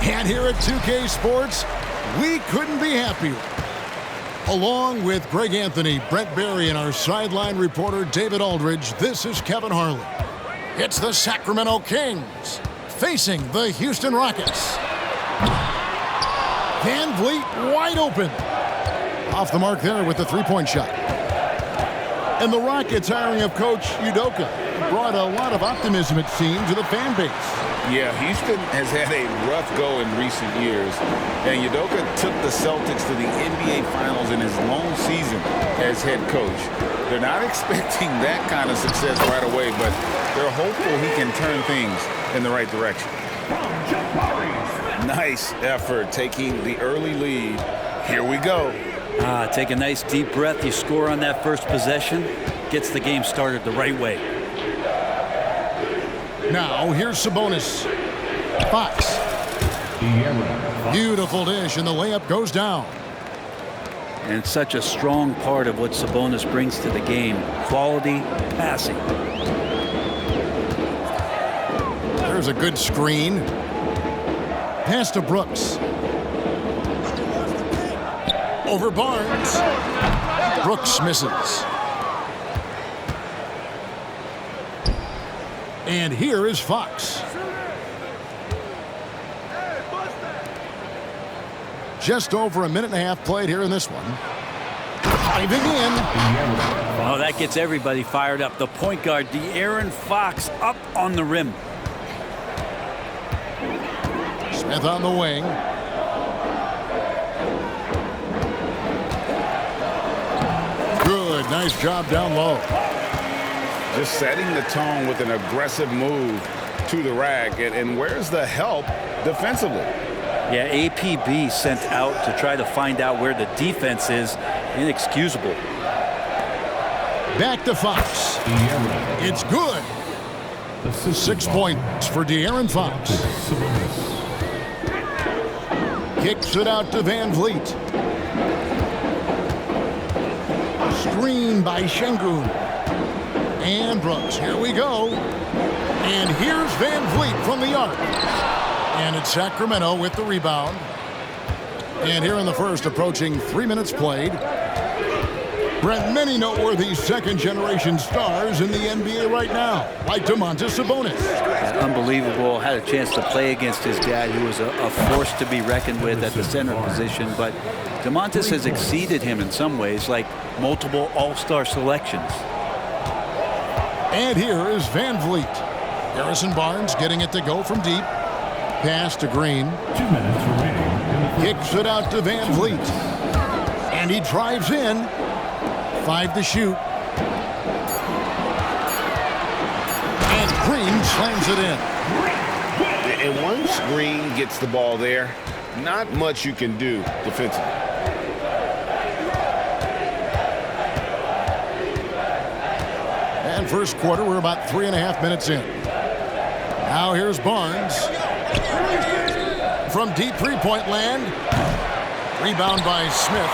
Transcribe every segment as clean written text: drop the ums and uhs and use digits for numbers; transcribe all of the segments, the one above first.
And here at 2K Sports, we couldn't be happier. Along with Greg Anthony, Brent Barry, and our sideline reporter David Aldridge, this is Kevin Harlan. It's the Sacramento Kings facing the Houston Rockets. Van Vliet wide open. Off the mark there with the three-point shot. And the Rockets hiring of Coach Udoka brought a lot of optimism, it seemed, to the fan base. Yeah, Houston has had a rough go in recent years, and Udoka took the Celtics to the NBA Finals in his lone season as head coach. They're not expecting that kind of success right away, but they're hopeful he can turn things in the right direction. Nice effort taking the early lead. Here we go. Take a nice deep breath. You score on that first possession, gets the game started the right way. Now, here's Sabonis. Fox. Beautiful dish, and the layup goes down. And it's such a strong part of what Sabonis brings to the game. Quality passing. There's a good screen. Pass to Brooks. Over Barnes. Brooks misses. And here is Fox. Just over a minute and a half played here in this one. Diving in. Oh, that gets everybody fired up. The point guard, De'Aaron Fox, up on the rim. Smith on the wing. Good, nice job down low. Just setting the tone with an aggressive move to the rack. And where's the help defensively? Yeah, APB sent out to try to find out where the defense is. Inexcusable. Back to Fox. It's good. 6 points for De'Aaron Fox. Kicks it out to Van Vliet. Screen by Şengün. And Brooks, here we go. And here's Van Vliet from the arc. And it's Sacramento with the rebound. And here in the first, approaching 3 minutes played. Brent, many noteworthy second-generation stars in the NBA right now, like Domantas Sabonis. Yeah, unbelievable. Had a chance to play against his dad, who was a force to be reckoned with at the center position. But Domantas has exceeded him in some ways, like multiple all-star selections. And here is Van Vliet. Harrison Barnes getting it to go from deep. Pass to Green. 2 minutes remaining. Kicks it out to Van Vliet. And he drives in. 5 to shoot. And Green slams it in. And once Green gets the ball there, not much you can do defensively. And first quarter, we're about 3.5 minutes in. Now here's Barnes. From deep three-point land. Rebound by Smith.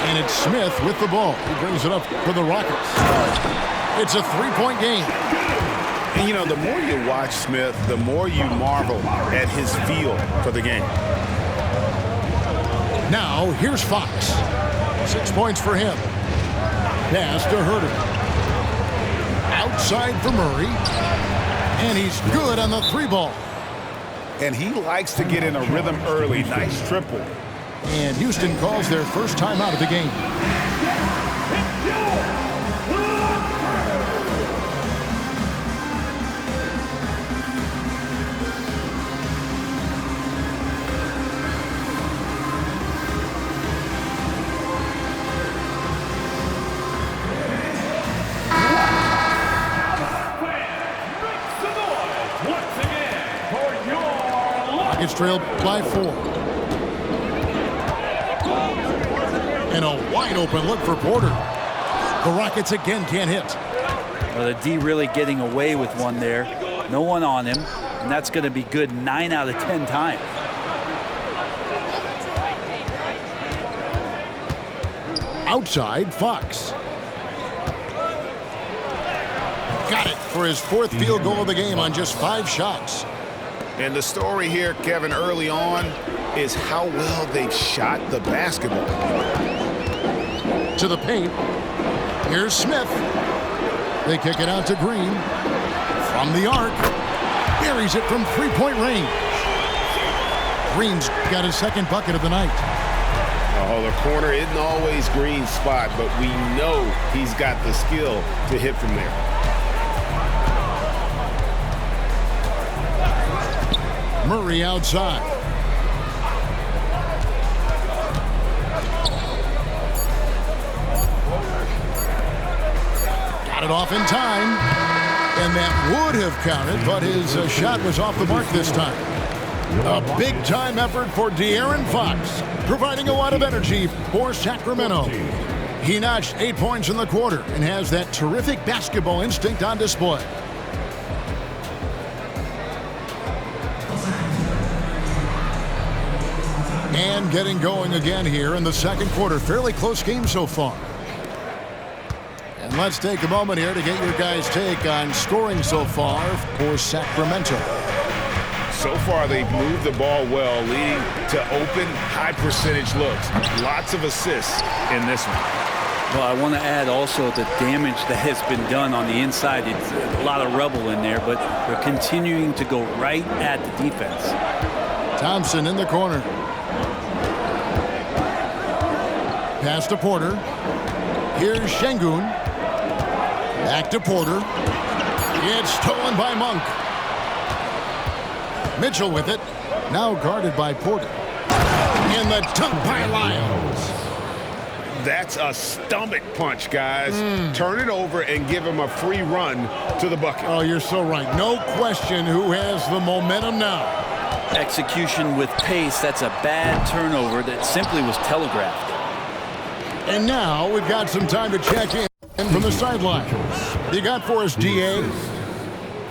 And it's Smith with the ball. He brings it up for the Rockets. It's a three-point game. And, you know, the more you watch Smith, the more you marvel at his feel for the game. Now, here's Fox. 6 points for him. Pass to Herter. Outside for Murray. And he's good on the three ball. And he likes to get in a rhythm early. Nice triple. And Houston calls their first time out of the game. Rockets trailed by 4. And a wide open look for Porter. The Rockets again can't hit. Well, the D really getting away with one there. No one on him. And that's going to be good 9 out of 10 times. Outside, Fox. Got it for his 4th field goal of the game on just 5 shots. And the story here, Kevin, early on is how well they've shot the basketball. To the paint. Here's Smith. They kick it out to Green. From the arc. Buries it from three-point range. Green's got his second bucket of the night. Oh, the corner isn't always Green's spot, but we know he's got the skill to hit from there. Murray outside. Got it off in time. And that would have counted, but his shot was off the mark this time. A big-time effort for De'Aaron Fox, providing a lot of energy for Sacramento. He notched 8 points in the quarter and has that terrific basketball instinct on display. And getting going again here in the second quarter. Fairly close game so far. And let's take a moment here to get your guys' take on scoring so far for Sacramento. So far, they've moved the ball well, leading to open, high-percentage looks. Lots of assists in this one. Well, I want to add also the damage that has been done on the inside. It's a lot of rubble in there, but they're continuing to go right at the defense. Thompson in the corner. Pass to Porter. Here's Şengün. Back to Porter. It's stolen by Monk. Mitchell with it. Now guarded by Porter. And the dunk by Lyles. That's a stomach punch, guys. Turn it over and give him a free run to the bucket. Oh, you're so right. No question who has the momentum now. Execution with pace. That's a bad turnover that simply was telegraphed. And now we've got some time to check in from the sideline. You got for us, D.A.?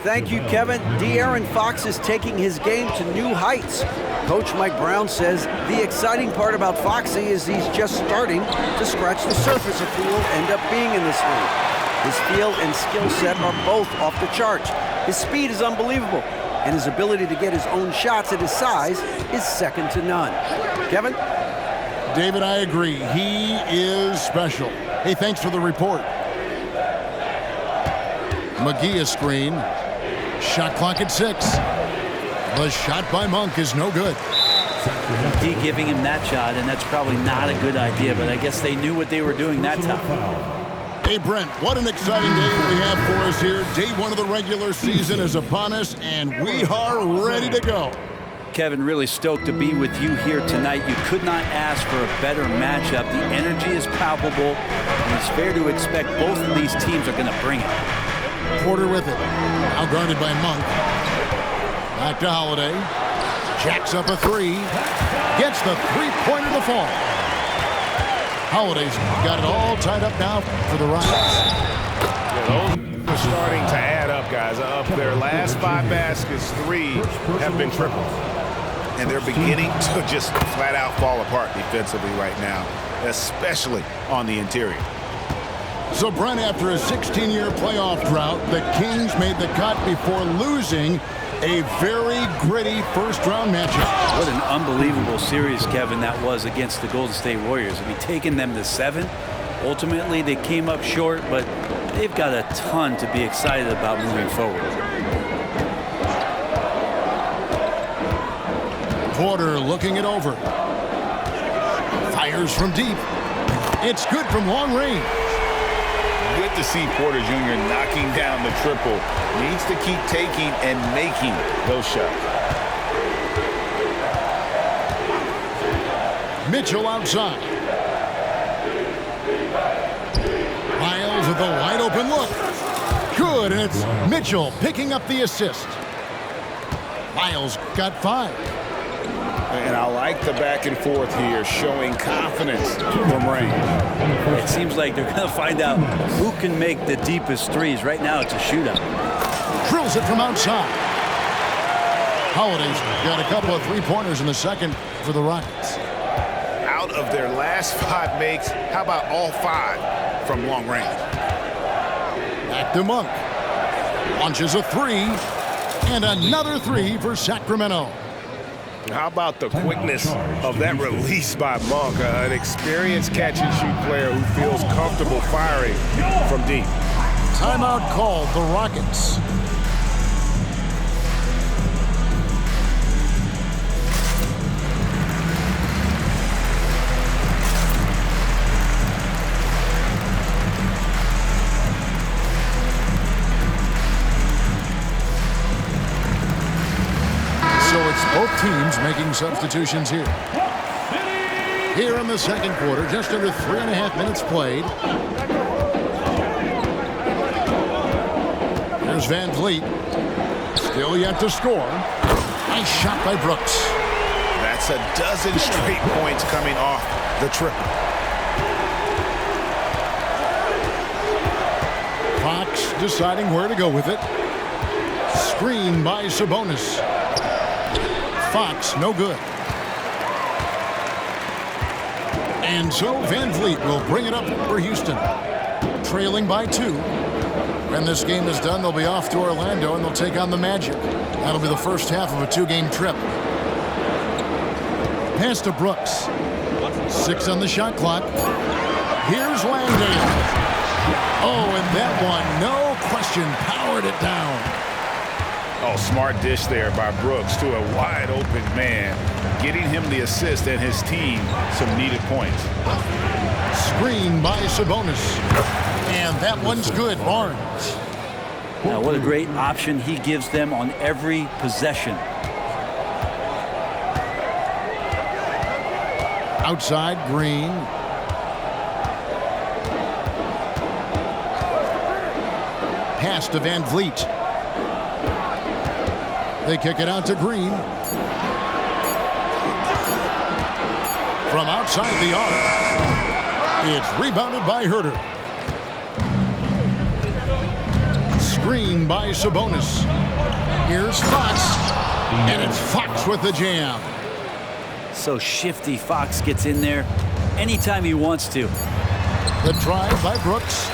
Thank you, Kevin. De'Aaron Fox is taking his game to new heights. Coach Mike Brown says the exciting part about Foxy is he's just starting to scratch the surface of who will end up being in this league. His feel and skill set are both off the charts. His speed is unbelievable, and his ability to get his own shots at his size is second to none. Kevin? David, I agree. He is special. Hey, thanks for the report. McGee a screen. Shot clock at 6. The shot by Monk is no good. D giving him that shot, and that's probably not a good idea, but I guess they knew what they were doing that time. Hey, Brent, what an exciting day we have for us here. Day 1 of the regular season is upon us, and we are ready to go. Kevin, really stoked to be with you here tonight. You could not ask for a better matchup. The energy is palpable, and it's fair to expect both of these teams are going to bring it. Porter with it. Now guarded by Monk. Back to Holiday. Jacks up a 3. Gets the three-pointer to fall. Holiday's got it all tied up now for the Rockets. Yeah, those are starting to add up, guys. Of their last 5 baskets, 3 have been tripled. And they're beginning to just flat out fall apart defensively right now, especially on the interior. So, Brent, after a 16-year playoff drought, the Kings made the cut before losing a very gritty first-round matchup. What an unbelievable series, Kevin, that was against the Golden State Warriors. I mean, taking them to 7, ultimately they came up short, but they've got a ton to be excited about moving forward. Porter looking it over. Fires from deep. It's good from long range. Good to see Porter Jr. knocking down the triple. Needs to keep taking and making those shots. Mitchell outside. Lyles with a wide open look. Good, and it's Mitchell picking up the assist. Lyles got 5. And I like the back and forth here, showing confidence from range. It seems like they're going to find out who can make the deepest threes. Right now, it's a shootout. Drills it from outside. Holiday's got a couple of three-pointers in the second for the Rockets. Out of their last 5 makes, how about all 5 from long range? Back to Monk. Launches a 3. And another three for Sacramento. How about the quickness of that release by Monk, an experienced catch-and-shoot player who feels comfortable firing from deep. Timeout called, the Rockets. So it's both teams making substitutions here. Here in the second quarter, just under 3.5 minutes played. There's Van Vliet. Still yet to score. Nice shot by Brooks. That's a dozen straight points coming off the triple. Fox deciding where to go with it. Screen by Sabonis. Fox, no good. And so Van Vliet will bring it up for Houston. Trailing by 2. When this game is done, they'll be off to Orlando and they'll take on the Magic. That'll be the first half of a 2-game trip. Pass to Brooks. 6 on the shot clock. Here's Langdale. Oh, and that one, no question, powered it down. Oh, smart dish there by Brooks to a wide open man, getting him the assist and his team some needed points. Screen by Sabonis. And that one's good, Barnes. Now, what a great option he gives them on every possession. Outside, Green. Pass to Van Vliet. They kick it out to Green. From outside the arc. It's rebounded by Herter. Screen by Sabonis. Here's Fox. And it's Fox with the jam. So shifty. Fox gets in there anytime he wants to. The drive by Brooks.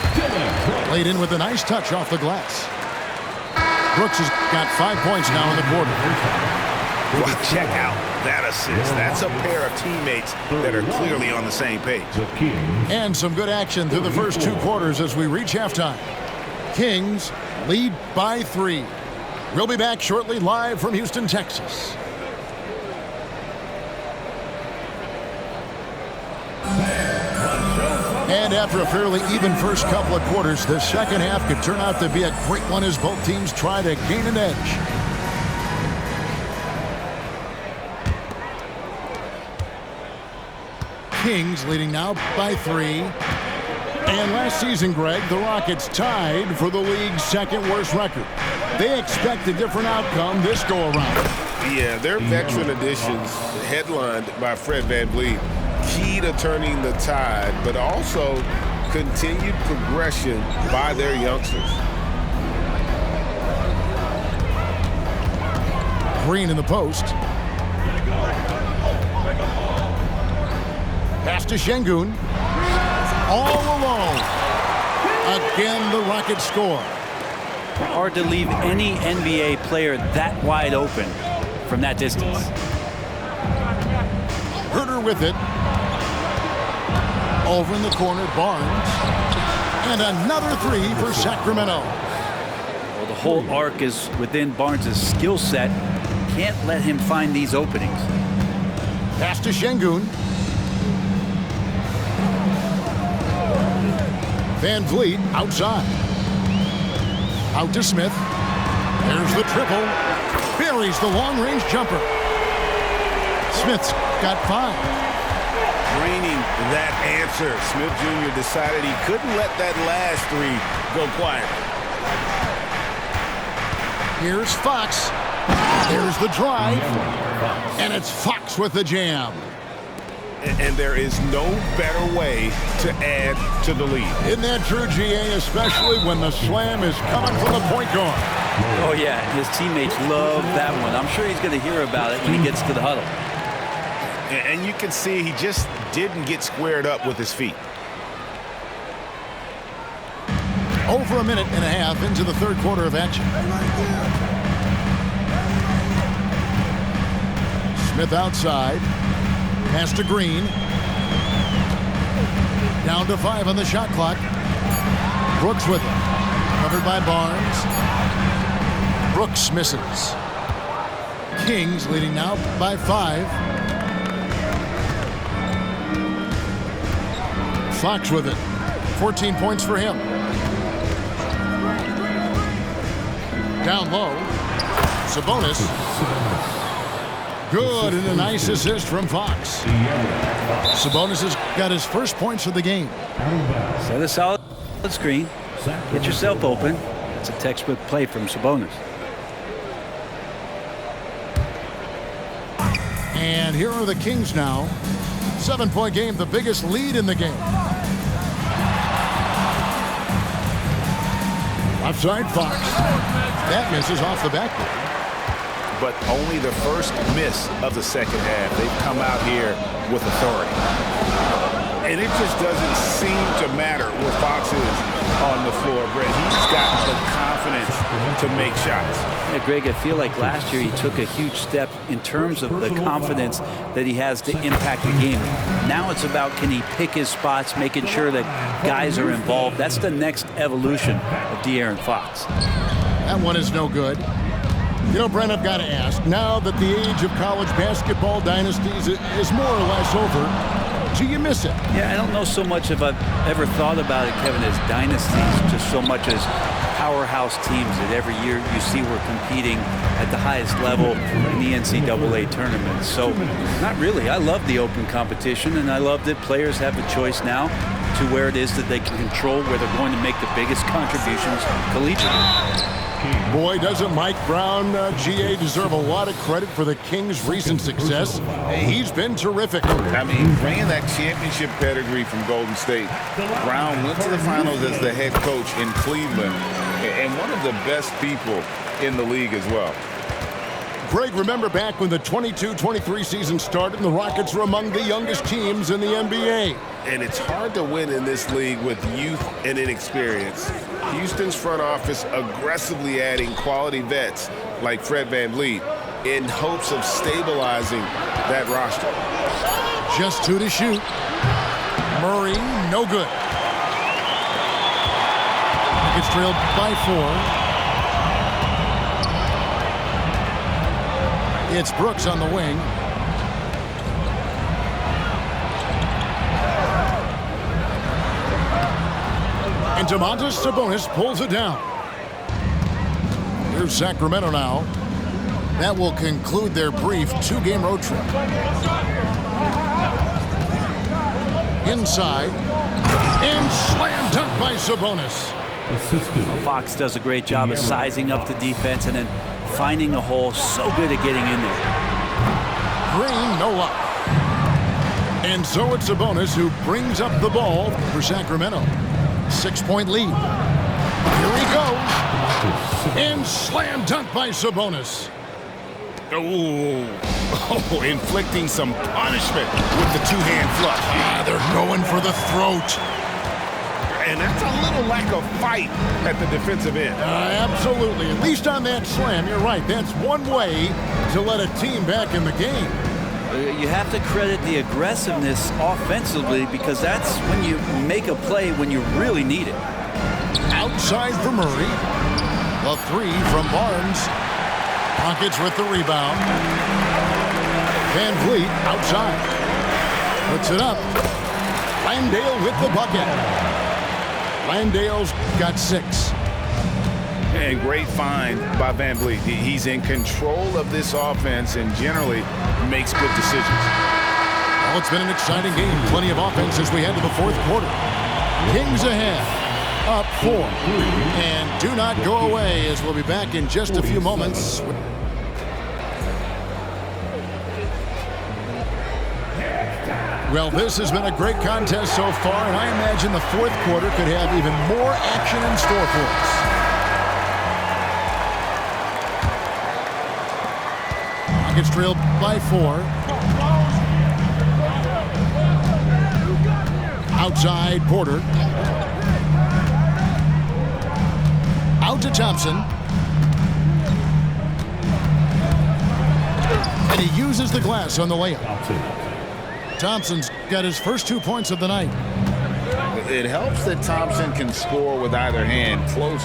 Laid in with a nice touch off the glass. Brooks has got 5 points now in the quarter. Well, check out that assist. That's a pair of teammates that are clearly on the same page. And some good action through the first 2 quarters as we reach halftime. Kings lead by 3. We'll be back shortly live from Houston, Texas. And after a fairly even first couple of quarters, the second half could turn out to be a great one as both teams try to gain an edge. Kings leading now by 3. And last season, Greg, the Rockets tied for the league's second worst record. They expect a different outcome this go-around. Yeah, their veteran additions, headlined by Fred VanVleet, key to turning the tide, but also continued progression by their youngsters. Green in the post. Pass to Şengün. All alone. Again, the Rockets score. Hard to leave any NBA player that wide open from that distance. Herter with it. Over in the corner, Barnes. And another 3 for Sacramento. Well, the whole arc is within Barnes' skill set. Can't let him find these openings. Pass to Şengün. Van Vliet outside. Out to Smith. There's the triple. Buries the long-range jumper. Smith's got 5. Draining that answer. Smith Jr. decided he couldn't let that last 3 go quiet. Here's Fox. There's the drive. And it's Fox with the jam. And there is no better way to add to the lead. Isn't that true, GA, especially when the slam is coming from the point guard? Oh, yeah, his teammates love that one. I'm sure he's going to hear about it when he gets to the huddle. And you can see he just didn't get squared up with his feet. Over a minute and a half into the third quarter of action. Smith outside. Pass to Green. Down to 5 on the shot clock. Brooks with it. Covered by Barnes. Brooks misses. Kings leading now by 5. Fox with it. 14 points for him. Down low. Sabonis. Good, and a nice assist from Fox. Sabonis has got his first points of the game. Set a solid screen. Get yourself open. It's a textbook play from Sabonis. And here are the Kings now. 7-point game, the biggest lead in the game. Left side, Fox. That misses off the backboard. But only the first miss of the second half. They've come out here with authority. And it just doesn't seem to matter where Fox is on the floor, Brett. He's got the confidence to make shots. Yeah, Greg, I feel like last year he took a huge step in terms of the confidence that he has to impact the game. Now it's about, can he pick his spots, making sure that guys are involved. That's the next evolution of De'Aaron Fox. That one is no good. You know, Brent, I've got to ask, now that the age of college basketball dynasties is more or less over, do you miss it? Yeah, I don't know so much if I've ever thought about it, Kevin, as dynasties, just so much as powerhouse teams that every year you see we're competing at the highest level in the NCAA tournament. So, not really. I love the open competition, and I love that players have a choice now to where it is that they can control where they're going to make the biggest contributions collegiately. Boy, doesn't Mike Brown, GA, deserve a lot of credit for the Kings' recent success. He's been terrific. I mean, bringing that championship pedigree from Golden State, Brown went to the finals as the head coach in Cleveland, and one of the best people in the league as well. Greg, remember back when the 22-23 season started and the Rockets were among the youngest teams in the NBA. And it's hard to win in this league with youth and inexperience. Houston's front office aggressively adding quality vets like Fred VanVleet in hopes of stabilizing that roster. Just 2 to shoot. Murray, no good. It's trailed by 4. It's Brooks on the wing. And Domantas Sabonis pulls it down. Here's Sacramento now. That will conclude their brief 2-game road trip. Inside. And slam dunk by Sabonis. Fox does a great job of sizing up the defense and then finding a hole. So good at getting in there. Green, no luck. And so it's Sabonis who brings up the ball for Sacramento. 6-point lead. Here he goes. And slam dunk by Sabonis. Oh, inflicting some punishment with the two-hand flush. They're going for the throat. And that's a little lack of fight at the defensive end. Absolutely. At least on that slam, you're right. That's one way to let a team back in the game. You have to credit the aggressiveness offensively because that's when you make a play when you really need it. Outside for Murray. A 3 from Barnes. Rockets with the rebound. VanVleet outside. Puts it up. Landale with the bucket. Landale's got 6. And great find by VanVleet. He's in control of this offense and generally makes good decisions. Well, it's been an exciting game. Plenty of offense as we head to the 4th quarter. Kings ahead. Up 4. And do not go away as we'll be back in just a few moments. Well, this has been a great contest so far, and I imagine the 4th quarter could have even more action in store for us. Rockets trailed by 4. Outside, Porter. Out to Thompson. And he uses the glass on the layup. Thompson. Thompson's got his first 2 points of the night. It helps that Thompson can score with either hand close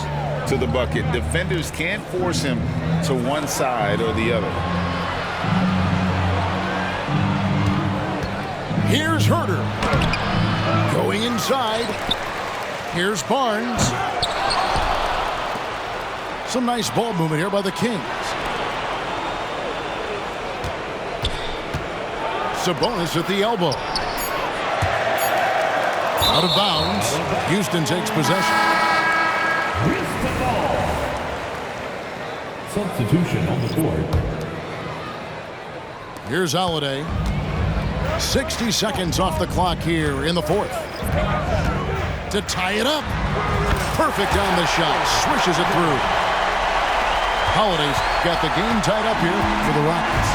to the bucket. Defenders can't force him to one side or the other. Here's Herter. Going inside. Here's Barnes. Some nice ball movement here by the Kings. Sabonis at the elbow. Out of bounds. Houston takes possession. With the ball. Substitution on the board. Here's Holiday. 60 seconds off the clock here in the fourth. To tie it up. Perfect on the shot. Swishes it through. Holiday's got the game tied up here for the Rockets.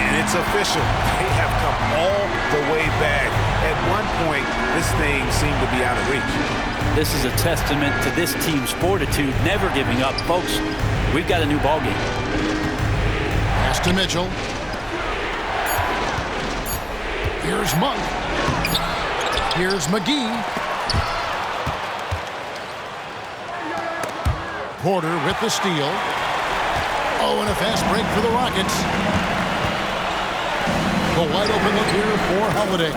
And it's official. They have come all the way back. At one point, this thing seemed to be out of reach. This is a testament to this team's fortitude, never giving up. Folks, we've got a new ball game. Pass to Mitchell. Here's Monk. Here's McGee. Porter with the steal. Oh, and a fast break for the Rockets. The wide open look here for Holiday.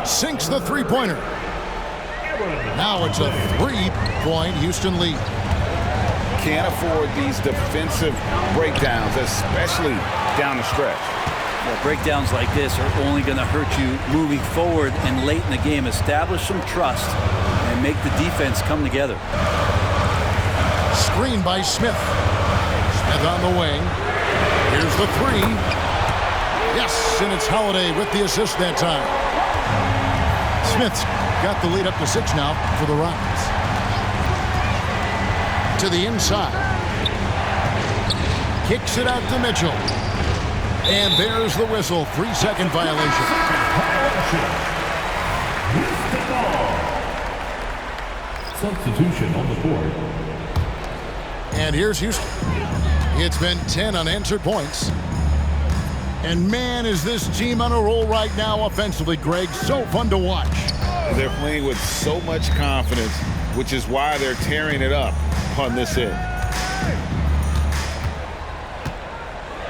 Sinks the three-pointer. Now it's a 3-point Houston lead. Can't afford these defensive breakdowns, especially down the stretch. Well, breakdowns like this are only going to hurt you moving forward and late in the game. Establish some trust and make the defense come together. Screen by Smith. Smith on the wing. Here's the three. Yes, and it's Holiday with the assist that time. Smith's got the lead up to 6 now for the Rockets. To the inside. Kicks it out to Mitchell. And there's the whistle. 3-second violation. Substitution on the board. And here's Houston. It's been 10 unanswered points. And man, is this team on a roll right now offensively, Greg. So fun to watch. They're playing with so much confidence, which is why they're tearing it up on this end.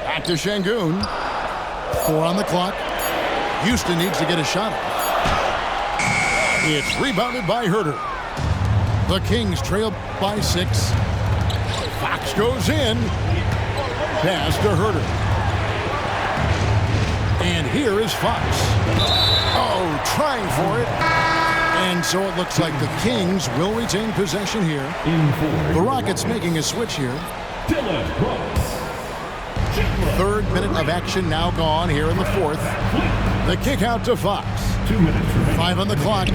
Back to Şengün. 4 on the clock. Houston needs to get a shot up. It's rebounded by Herter. The Kings trail by 6. Fox goes in. Pass to Herter. And here is Fox. Oh, trying for it. And so it looks like the Kings will retain possession here. The Rockets making a switch here. Dillon Brooks. 3rd minute of action now gone here in the 4th. The kick out to Fox. 2 minutes remaining. 5 on the clock. 2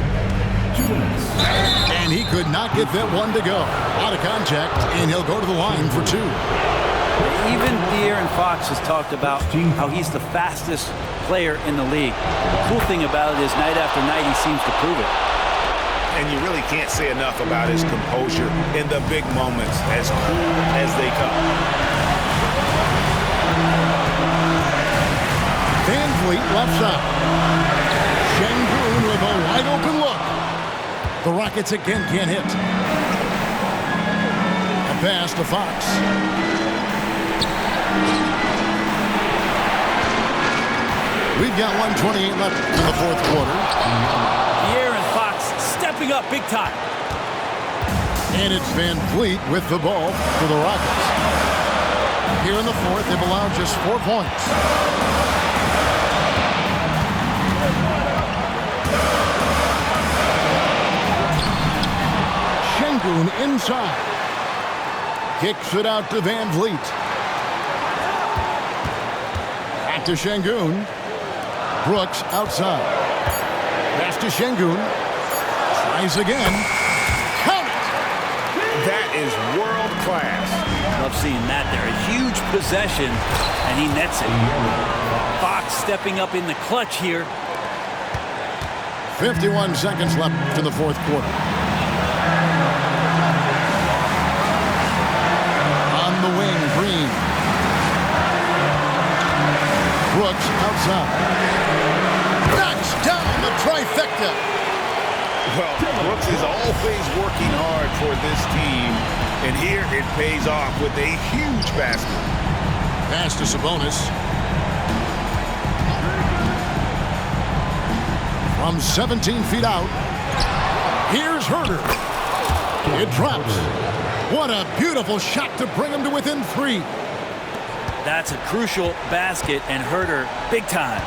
minutes. And he could not get that one to go. Out of contact, and he'll go to the line for 2. Even De'Aaron Fox has talked about how he's the fastest player in the league. The cool thing about it is night after night he seems to prove it. And you really can't say enough about his composure in the big moments, as cool as they come. Van Vliet left side. Şengün with a wide open look. The Rockets again can't hit. A pass to Fox. We've got 1:28 left in the 4th quarter. De'Aaron Fox stepping up big time. And it's Van Vliet with the ball for the Rockets. Here in the 4th, they've allowed just 4 points. Şengün inside. Kicks it out to Van Vliet. Back to Şengün. Brooks outside. Pass to Şengün. Tries again. Count it! That is world class. Love seeing that there. A huge possession, and he nets it. Fox stepping up in the clutch here. 51 seconds left in the 4th quarter. On the wing, Green. Brooks outside. Knocks down the trifecta. Well, Brooks is always working hard for this team, and here it pays off with a huge basket. Pass to Sabonis. From 17 feet out, here's Herter. It drops. What a beautiful shot to bring him to within 3. That's a crucial basket, and Herter, big time.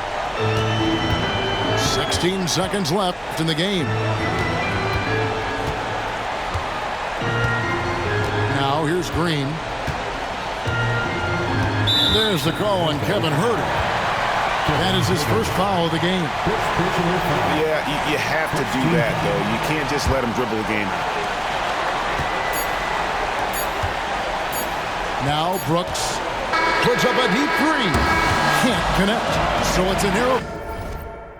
16 seconds left in the game. Now here's Green. There's the call on Kevin Herter. That is his first foul of the game. Yeah, you have to do that, though. You can't just let him dribble the game. Now Brooks puts up a deep 3. Can't connect. So it's a narrow.